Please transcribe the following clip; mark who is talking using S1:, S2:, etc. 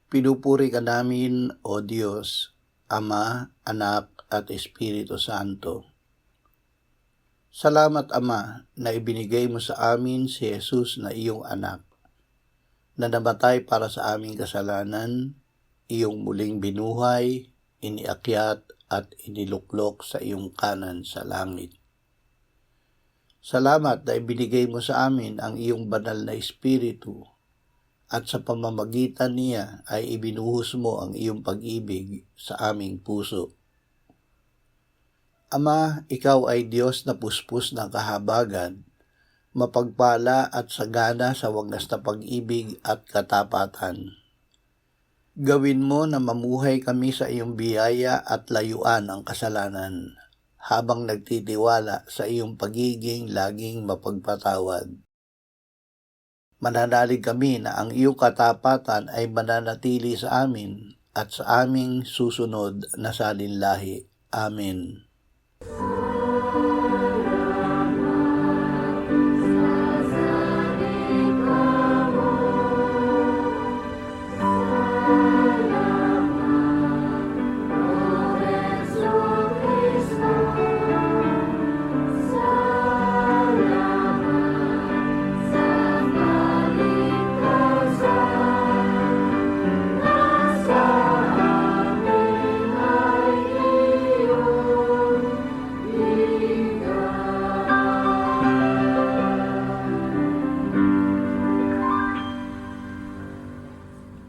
S1: Pinupuri ka namin, O Diyos, Ama, Anak, at Espiritu Santo. Salamat, Ama, na ibinigay mo sa amin si Jesus na iyong anak, na namatay para sa aming kasalanan, iyong muling binuhay, iniakyat at iniluklok sa iyong kanan sa langit. Salamat na ibinigay mo sa amin ang iyong banal na Espiritu, at sa pamamagitan niya ay ibinuhos mo ang iyong pag-ibig sa aming puso. Ama, ikaw ay Diyos na puspos ng kahabagan, mapagpala at sagana sa wagas na pag-ibig at katapatan. Gawin mo na mamuhay kami sa iyong biyaya at layuan ang kasalanan, habang nagtitiwala sa iyong pagiging laging mapagpatawad. Mananalig kami na ang iyong katapatan ay mananatili sa amin at sa aming susunod na salinlahi. Amen.